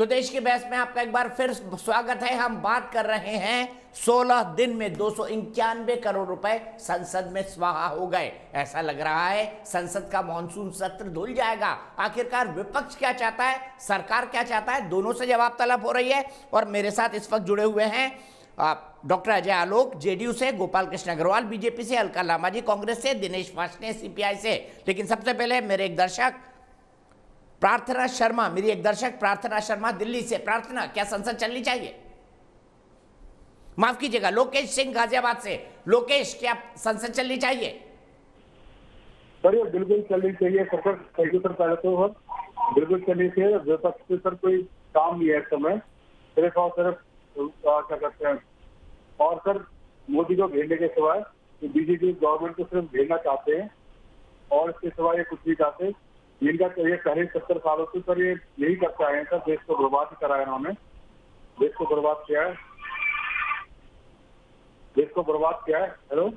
तो देश की बहस में आपका एक बार फिर स्वागत है। हम बात कर रहे हैं 16 दिन में 291 करोड़ रुपए संसद में स्वाहा हो गए। ऐसा लग रहा है संसद का मॉनसून सत्र धुल जाएगा। आखिरकार विपक्ष क्या चाहता है, सरकार क्या चाहता है, दोनों से जवाब तलब हो रही है। और मेरे साथ इस वक्त जुड़े हुए हैं डॉक्टर अजय आलोक जेडीयू से, गोपाल कृष्ण अग्रवाल बीजेपी से, अलका लांबाजी कांग्रेस से, दिनेश वार्ष्णेय सीपीआई से। लेकिन सबसे पहले मेरे एक दर्शक प्रार्थना शर्मा दिल्ली से। प्रार्थना, क्या संसद चलनी चाहिए? माफ कीजिएगा, लोकेश सिंह गाजियाबाद से। लोकेश, क्या संसद चलनी चाहिए? सर ये बिल्कुल चलनी चाहिए। सर पहले तो बिल्कुल चलनी चाहिए। विपक्ष से सर कोई काम नहीं है इस समय, सिर्फ और सिर्फ क्या कहते हैं, और सर मोदी को घेरने के सिवाय बीजेपी गवर्नमेंट को सिर्फ घेरना चाहते हैं और इसके सिवाय कुछ नहीं चाहते। इनका ये पहले 70 सालों से सर ये यही करते आए हैं सर। देश को बर्बाद कराया इन्होंने, देश को बर्बाद किया है, देश को बर्बाद किया है। हेलो,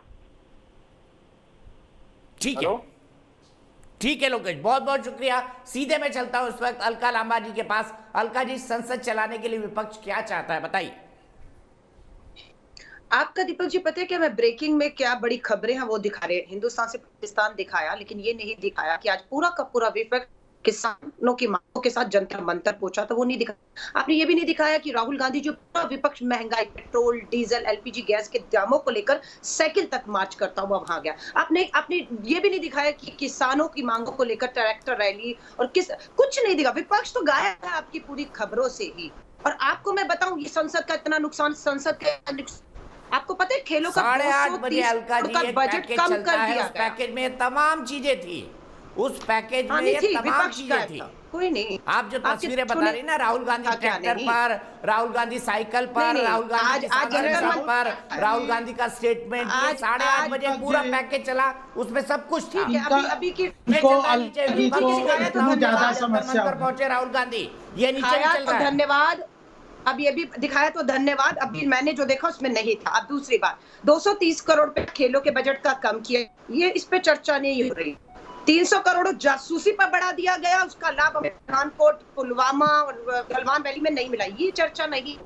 ठीक है लोकेश, बहुत बहुत शुक्रिया। सीधे मैं चलता हूं इस वक्त अलका लांबाजी के पास। अलका जी, संसद चलाने के लिए विपक्ष क्या चाहता है, बताइए। आपका दीपक जी पता है क्या, मैं ब्रेकिंग में क्या बड़ी खबरें हैं वो दिखा रहे हैं। हिंदुस्तान से पाकिस्तान दिखाया, लेकिन ये नहीं दिखाया कि आज पूरा का पूरा विपक्ष किसानों की मांगों के साथ जंतर मंतर पहुंचा, तो वो नहीं दिखाया। आपने ये भी नहीं दिखाया कि राहुल गांधी जो पूरा विपक्ष महंगाई, पेट्रोल, डीजल, एलपीजी गैस के दामों को लेकर साइकिल तक मार्च करता हुआ वहां गया। आपने ये भी नहीं दिखाया कि किसानों की मांगों को लेकर ट्रैक्टर रैली और कुछ नहीं दिखा। विपक्ष तो गायब है आपकी पूरी खबरों से ही। और आपको मैं बताऊं, ये संसद का इतना नुकसान, संसद का आपको पता है खेलों का 8:30 बजे अलका जी एक बजट पैकेज कम चलता कर है। दिया उस पैकेज में तमाम चीजें थी, उस पैकेज में ये तमाम चीजें थी। कोई नहीं, आप जो तस्वीरें बता रही ना, राहुल गांधी ट्रैक्टर पर, राहुल गांधी साइकिल पर, राहुल गांधी पर, राहुल गांधी का स्टेटमेंट, 8:30 बजे पूरा पैकेज चला, उसमें सब कुछ था। अभी की ज्यादा समस्या पहुंचे राहुल गांधी, ये नीचे चल रहा है। धन्यवाद। अब ये भी दिखाया तो धन्यवाद। अभी मैंने जो देखा उसमें नहीं था। अब दूसरी बात, 230 करोड़ पे खेलों के बजट का कम किया, ये इस पे चर्चा नहीं हो रही। 300 करोड़ जासूसी पर बढ़ा दिया गया, उसका लाभ हमें पठानकोट, पुलवामा और गलवान वैली में नहीं मिला, ये चर्चा नहीं।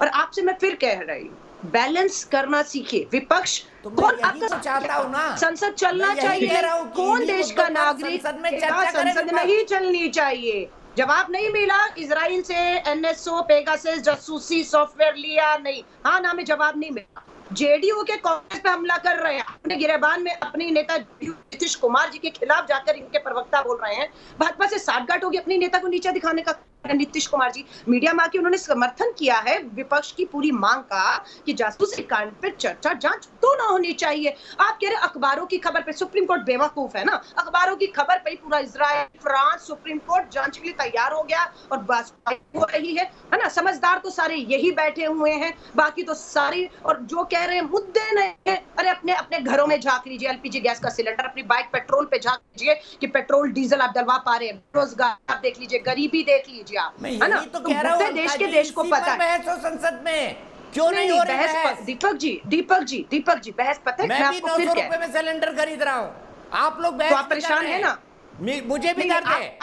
और आपसे मैं फिर कह रही हूँ, बैलेंस करना सीखिए। विपक्ष कौन आपका चाहता हूँ ना, संसद चलना चाहिए, कौन देश का नागरिक संसद नहीं चलनी चाहिए। जवाब नहीं मिला। इजराइल से एनएसओ पेगासस जासूसी सॉफ्टवेयर लिया नहीं, हाँ ना में जवाब नहीं मिला। जेडीयू के कांग्रेस पे हमला कर रहे हैं, अपने गिरेबान में अपनी नेता नीतीश कुमार जी के खिलाफ जाकर इनके प्रवक्ता बोल रहे हैं। भाजपा से साठगांठ होगी अपनी नेता को नीचे दिखाने का। नीतीश कुमार जी मीडिया में आके उन्होंने समर्थन किया है विपक्ष की पूरी मांग का कि जासूसी कांड पे चर्चा, जांच दोनों होनी चाहिए। आप कह रहे अखबारों की खबर पे, सुप्रीम कोर्ट बेवकूफ है ना, अखबारों की खबर पे पूरा इजराइल, फ्रांस, सुप्रीम कोर्ट जांच के लिए तैयार हो गया और बस हो रही है ना। समझदार तो सारे यही बैठे हुए हैं, बाकी तो सारे और जो कह रहे हैं मुद्दे नहीं है। अरे अपने अपने घरों में झांक लीजिए, एलपीजी गैस का सिलेंडर, अपनी बाइक पेट्रोल पे झांक लीजिए कि पेट्रोल डीजल आप डलवा पा रहे हैं, रोजगार आप देख लीजिए, गरीबी देख लीजिए, है ना। तो कह रहा हूं, देश के देश को पता है। बहस हो संसद में क्यों नहीं हो रही बहस? दीपक जी बहस पता है। मैं भी 900 रुपए में सिलेंडर खरीद रहा हूँ, आप लोग बहस तो आप परेशान है ना, मुझे भी दर्द है।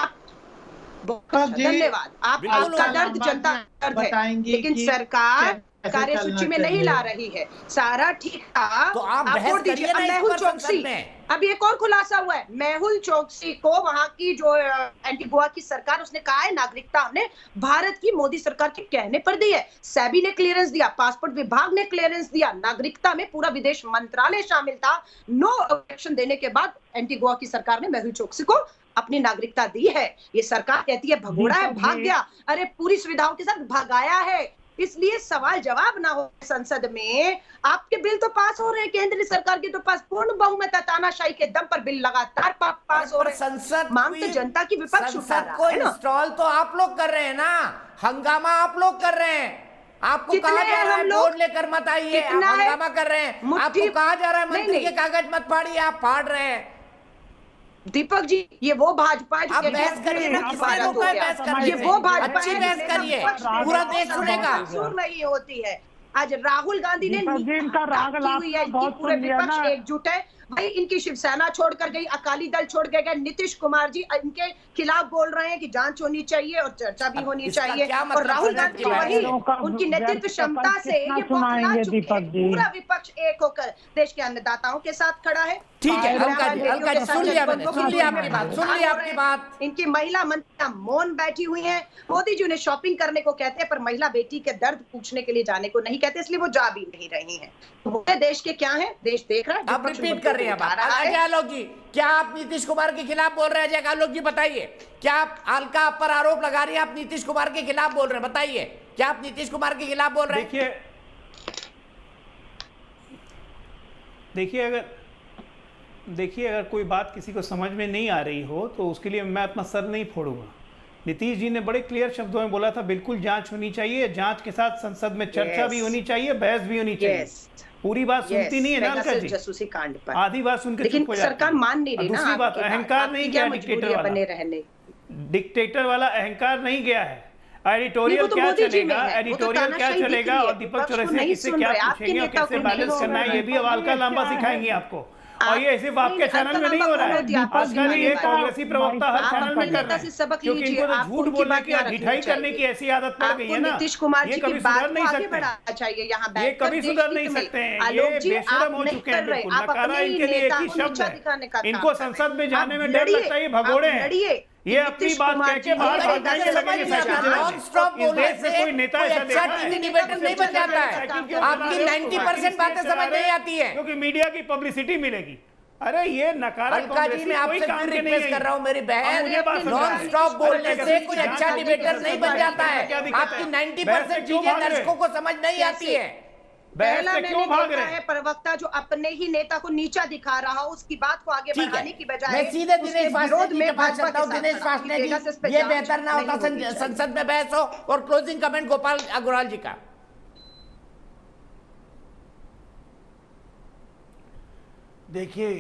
धन्यवाद, आपका दर्द जनता दर्द है, लेकिन सरकार कार्यसूची में नहीं ला रही है। सारा ठीक था तो आप बहस करिए ना मेहुल चौकसी। अब एक और खुलासा हुआ है, मेहुल चौकसी को वहां की जो एंटीगुआ की सरकार, उसने कहा है नागरिकता हमने भारत की मोदी सरकार के कहने पर दी है। सेबी ने क्लियरेंस दिया, पासपोर्ट विभाग ने क्लियरेंस दिया, नागरिकता में पूरा विदेश मंत्रालय शामिल था। नो ऑब्जेक्शन देने के बाद एंटीगुआ की सरकार ने मेहुल चौकसी को अपनी नागरिकता दी है। ये सरकार कहती है भगोड़ा है, भाग गया। अरे पूरी सुविधाओं के साथ भगाया है, इसलिए सवाल जवाब ना हो संसद में। आपके बिल तो पास हो रहे हैं, केंद्र सरकार के तो पास पूर्ण बहुमत है, तानाशाही के दम पर बिल लगातार पास हो रहे हैं। संसद मांग तो जनता की विपक्ष उठा रहा है ना। इंस्टॉल तो आप लोग कर रहे हैं ना, हंगामा आप लोग कर रहे हैं। आपको कहा जा रहा है बोर्ड लेकर मत आइए, आप हंगामा कर रहे हैं। आपको कहा जा रहा है मंत्री के कागज मत फाड़िए, आप फाड़ रहे हैं। दीपक जी, ये वो भाजपा है जो बहस करिए ना, किसने रोका है बहस करने से? ये वो भाजपा अच्छी बहस करिए, पूरा देश सुनेगा। नहीं होती है आज राहुल गांधी ने इनका राग की हुई है, बहुत पूरे सुन लिया विपक्ष ना। एकजुट है भाई। इनकी शिवसेना छोड़कर गई, अकाली दल छोड़ के गए, नीतीश कुमार जी इनके खिलाफ बोल रहे हैं कि जांच होनी चाहिए और चर्चा भी होनी चाहिए। और राहुल गांधी वही उनकी नेतृत्व क्षमता से ये बौखला चुके हैं। पूरा विपक्ष एक होकर देश के अन्नदाताओं के साथ खड़ा है। ठीक है, अलका जी सुन लिया मैंने, सुन लिया आपकी बात। इनकी महिला मंत्रियां मौन बैठी हुई हैं। मोदी जी उन्हें शॉपिंग करने को कहते हैं पर महिला बेटी के दर्द पूछने के लिए जाने को नहीं कहते, इसलिए वो जा भी नहीं रही हैं। तो देश के क्या है, देश देख रहा है। आप रिपीट कर रहे हैं बात। अजय आलोक जी, क्या आप नीतीश कुमार के खिलाफ बोल रहे हैं? अजय आलोक जी बताइए, क्या आप अलका पर आरोप लगा रही है, आप नीतीश कुमार के खिलाफ बोल रहे हैं? बताइए, क्या आप नीतीश कुमार के खिलाफ बोल रहे हैं? देखिए अगर कोई बात किसी को समझ में नहीं आ रही हो तो उसके लिए मैं अपना सर नहीं फोड़ूंगा। नीतीश जी ने बड़े क्लियर शब्दों में बोला था, बिल्कुल जांच होनी चाहिए, जांच के साथ संसद में चर्चा भी होनी चाहिए, बहस भी होनी चाहिए। पूरी बात सुनती नहीं है ना अलका जी, जासूसी कांड पर आधी बात सुनकर चुप हो जाती है। सरकार मान नहीं रही ना। दूसरी बात, अहंकार नहीं गया डिक्टेटर वाला, बने रहने डिक्टेटर वाला अहंकार नहीं गया है। एडिटोरियल क्या चलेगा, एडिटोरियल क्या चलेगा और दीपक चौरसिया किससे क्या पूछेंगे और कैसे बैलेंस करना है, ये भी अब अलका लांबा सिखाएंगे आपको। और ये सिर्फ आपके चैनल में नहीं हो रहा है, आजकल ये कांग्रेसी प्रवक्ता हर चैनल में कर रहे हैं, क्योंकि इनको तो झूठ बोलने की, ढिठाई करने की ऐसी आदत पड़ गई है ना। नीतीश कुमार जी ये कभी सुधर नहीं सकते, ये कभी सुधर नहीं सकते हैं, ये बेशरम हो चुके हैं बिल्कुल। नकारा इनके लिए एक ही शब्द है, इनको संसद में जाने में डर लगता है, ये भगोड़े हैं। ये अपनी बात कह के बाहर भाग जाएंगे, लगेंगे नॉन स्टॉप बोलने से कोई नेता ऐसा देखा है? डिबेटर नहीं बन जाता है। आपकी 90% बातें समझ नहीं आती है क्योंकि मीडिया की पब्लिसिटी मिलेगी। अरे ये नकारा अलका जी, मैं आपसे फिर रिक्वेस्ट कर रहा हूं मेरी बहन, नॉन स्टॉप बोलने से कोई अच्छा डिबेटर नहीं बन जाता है। आपकी 90% चीजें दर्शकों को समझ नहीं आती है। पहला क्यों भाग रहे हैं? प्रवक्ता जो अपने ही नेता को नीचा दिखा रहा हो, उसकी बात को आगे बढ़ाने की बजाय मैं सीधे दिनेश वासने जी के पास चलता हूं। दिनेश वासने जी, ये बेहतर ना होता संसद में बहस हो? और क्लोजिंग कमेंट गोपाल अग्रवाल जी का। देखिए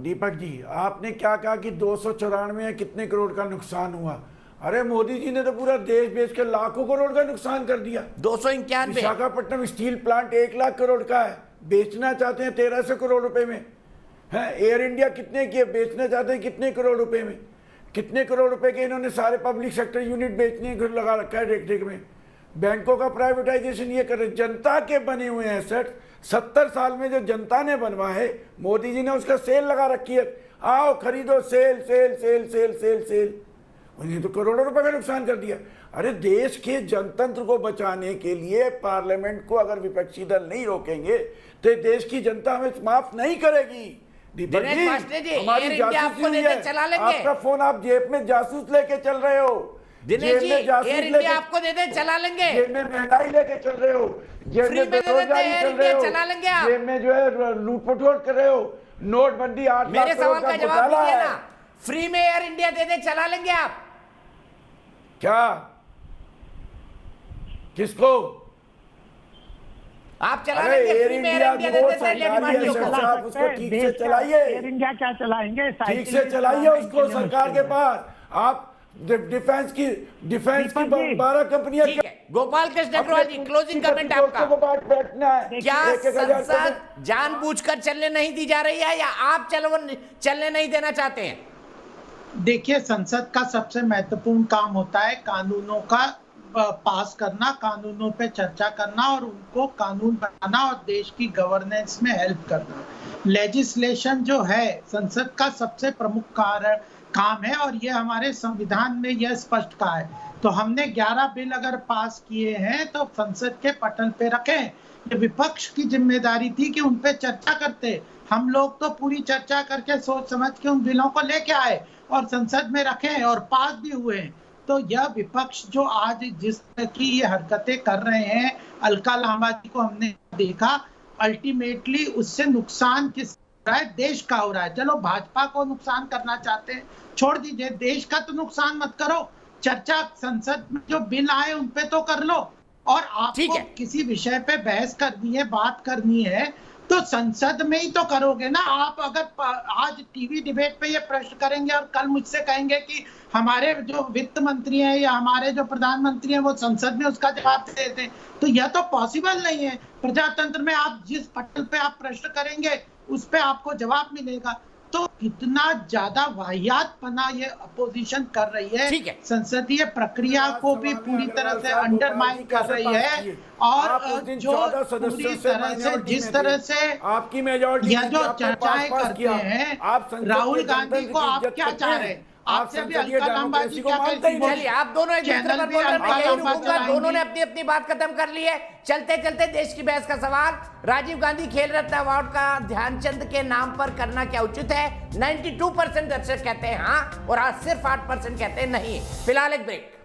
दीपक जी, आपने क्या कहा कि 294 कितने करोड़ का नुकसान हुआ? अरे मोदी जी ने तो पूरा देश बेच के लाखों करोड़ का नुकसान कर दिया। 291 विशाखापट्टनम स्टील प्लांट 1 लाख करोड़ का है, बेचना चाहते हैं 1300 करोड़ रुपए में है। एयर इंडिया कितने की है, बेचना चाहते हैं कितने करोड़ रुपए में? कितने करोड़ रुपए के इन्होंने सारे पब्लिक सेक्टर यूनिट बेचने को लगा रखा है देख में। बैंकों का प्राइवेटाइजेशन ये कर रहे, जनता के बने हुए एसेट 70 साल में जो जनता ने बनवा है, मोदी जी ने उसका सेल लगा रखी है, आओ खरीदो, sale sale sale sale sale sale. उन्हें तो करोड़ों रुपए का नुकसान कर दिया। अरे देश के जनतंत्र को बचाने के लिए पार्लियामेंट को अगर विपक्षी दल नहीं रोकेंगे तो देश की जनता हमें माफ नहीं करेगी। दीपक जी, हमारी जासूसी हुई है, आपका फोन आप जेब में जासूस लेके चल रहे हो, दिनेश जी, एयर इंडिया आपको दे दे, चला लेंगे। जेब में महंगाई लेके चल रहे हो, जेब में बेरोजगारी चल रहे हो, चला लेंगे आप। जेब में जो है लूटपटोट कर रहे हो, नोटबंदी 8 लाख मेरे सवाल का जवाब दीजिए ना। फ्री में एयर इंडिया दे दे, चला लेंगे आप? क्या? किसको? आप चला लेंगे? फ्री में एयर इंडिया दे देते, आप उसको ठीक से चलाइए। एयर इंडिया क्या चलाएंगे? ठीक से चलाइए उसको सरकार के पास। आप डिफेंस की 12 कंपनियां। गोपाल कृष्ण अग्रवाल जी, क्लोजिंग कमेंट आपका। बैठना है, क्या संसद जानबूझकर चलने नहीं दी जा रही है या आप चलने नहीं देना चाहते हैं? देखिए, संसद का सबसे महत्वपूर्ण काम होता है कानूनों का पास करना, कानूनों पे चर्चा करना और उनको कानून बनाना और देश की गवर्नेंस में हेल्प करना। लेजिस्लेशन जो है संसद का सबसे प्रमुख काम है और ये हमारे संविधान में यह स्पष्ट कहा है। तो हमने 11 बिल अगर पास किए हैं तो संसद के पटल पे रखें। ये विपक्ष की जिम्मेदारी थी कि उन पे चर्चा करते। हम लोग तो पूरी चर्चा करके सोच समझ के उन बिलों को लेके आए और संसद में रखे और पास भी हुए। तो यह विपक्ष जो आज जिस तरह की ये हरकतें कर रहे हैं, अलका लांबा जी को हमने देखा, अल्टीमेटली उससे नुकसान किस रहा है? देश का हो रहा है। चलो भाजपा को नुकसान करना चाहते हैं, छोड़ दीजिए, देश का तो नुकसान मत करो। चर्चा संसद में जो बिल आए उन पे तो कर लो। और आपको किसी विषय पे बहस करनी है, बात करनी है तो संसद में ही तो करोगे ना आप। अगर आज टीवी डिबेट पे ये प्रश्न करेंगे और कल मुझसे कहेंगे कि हमारे जो वित्त मंत्री हैं या हमारे जो प्रधानमंत्री हैं वो संसद में उसका जवाब दे दें, तो यह तो पॉसिबल नहीं है। प्रजातंत्र में आप जिस पटल पे आप प्रश्न करेंगे उस पे आपको जवाब मिलेगा। तो कितना ज्यादा वाहियातपना ये अपोजिशन कर रही है, संसदीय प्रक्रिया को भी पूरी तरह से अंडरमाइन कर रही है। और जो पूरी तरह से जिस तरह से आपकी मेजॉरिटी यह जो चर्चाएं करते हैं, राहुल गांधी को आप क्या चाह रहे हैं? आपसे भी हल्का नामबाजी क्या कहती है? चलिए आप दोनों एक दूसरे पर बोल रहे हैं, मैं यही रुकूंगा। दोनों ने अपनी अपनी बात खत्म कर ली है। चलते चलते देश की बहस का सवाल, राजीव गांधी खेल रत्न अवार्ड का ध्यानचंद के नाम पर करना क्या उचित है? 92% दर्शक कहते हैं हाँ, और आज सिर्फ 8% कहते हैं नहीं। फिलहाल एक ब्रेक।